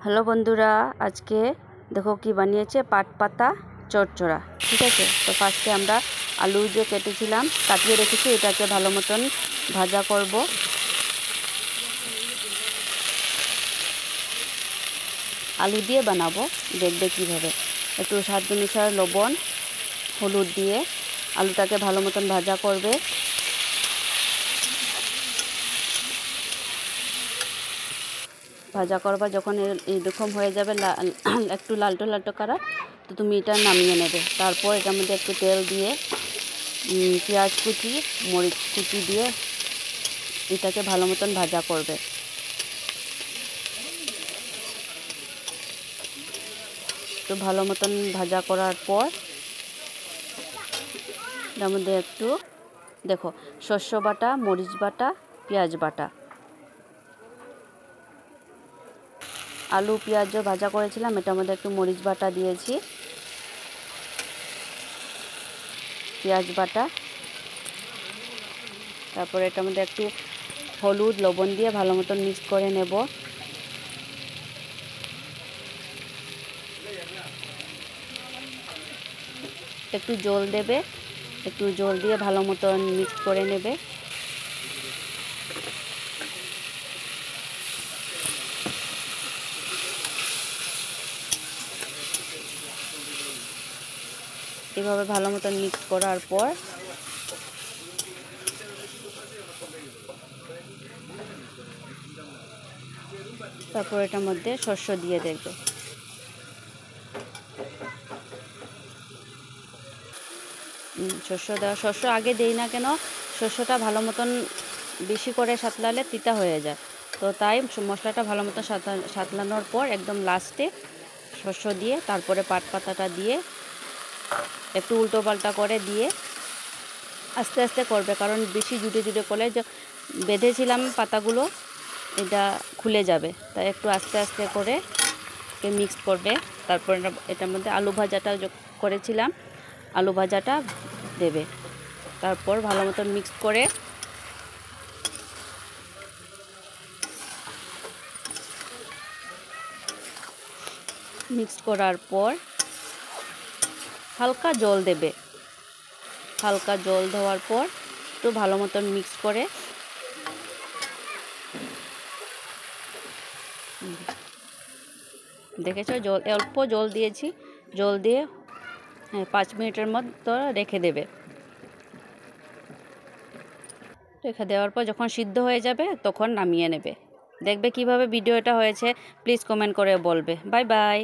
Hello বন্ধুরা, আজকে দেখো কি বানিয়েছে পাট পাতা চচ্চড়া। ঠিক আছে, তো ফার্স্টে আমরা আলু যে কেটেছিলাম কাটিয়ে রেখেছি, এটাকে ভালো মতন ভাজা করব। আলু দিয়ে বানাবো, দেখবে কিভাবে। একটু স্বাদ অনুসারে লবণ হলুদ দিয়ে আলুটাকে ভালো মতন ভাজা করবে। ভাজা করবা যখন এইরকম হয়ে যাবে, একটু লালটো লালটো করা, তো তুমি এটা নামিয়ে নেবে। তারপর এটার মধ্যে একটু তেল দিয়ে পেঁয়াজ কুচি মরিচ কুচি দিয়ে এটাকে ভালো মতন ভাজা করবে। তো ভালো মতন ভাজা করার পর এটার মধ্যে একটু দেখো শস্য বাটা, মরিচ বাটা, পেঁয়াজ বাটা, আলু পেঁয়াজও ভাজা করেছিলাম, এটার মধ্যে একটু মরিচ বাটা দিয়েছি, পেঁয়াজ বাটা। তারপরে এটার মধ্যে একটু হলুদ লবণ দিয়ে ভালো মতন মিক্স করে নেব। একটু জল দেবে, একটু জল দিয়ে ভালো মতন মিক্স করে নেবে। এভাবে ভালো মতন মিক্স করার পর তারপর এটার মধ্যে শস্য দিয়ে দেখবে। শস্য আগে দেই না কেন, শস্যটা ভালো মতন বেশি করে সাঁতলালে তিতা হয়ে যায়, তো তাই মশলাটা ভালো মতন সাঁতলানোর পর একদম লাস্টে শস্য দিয়ে তারপরে পাট পাতাটা দিয়ে একটু উল্টো পাল্টা করে দিয়ে আস্তে আস্তে করবে, কারণ বেশি জুড়ে জুড়ে করলে যে বেঁধেছিলাম পাতাগুলো এটা খুলে যাবে, তাই একটু আস্তে আস্তে করে মিক্স করবে। তারপর এটার মধ্যে আলু ভাজাটা করেছিলাম, আলু ভাজাটা দেবে। তারপর ভালো মতন মিক্স করার পর হালকা জল দেবে। হালকা জল দেওয়ার পর একটু ভালো মতন মিক্স করে দেখেছো, অল্প জল দিয়েছি, জল দিয়ে 5 মিনিটের মতো রেখে দেবে। রেখে দেওয়ার পর যখন সিদ্ধ হয়ে যাবে তখন নামিয়ে নেবে। দেখবে কিভাবে ভিডিওটা হয়েছে, প্লিজ কমেন্ট করে বলবে। Bye bye.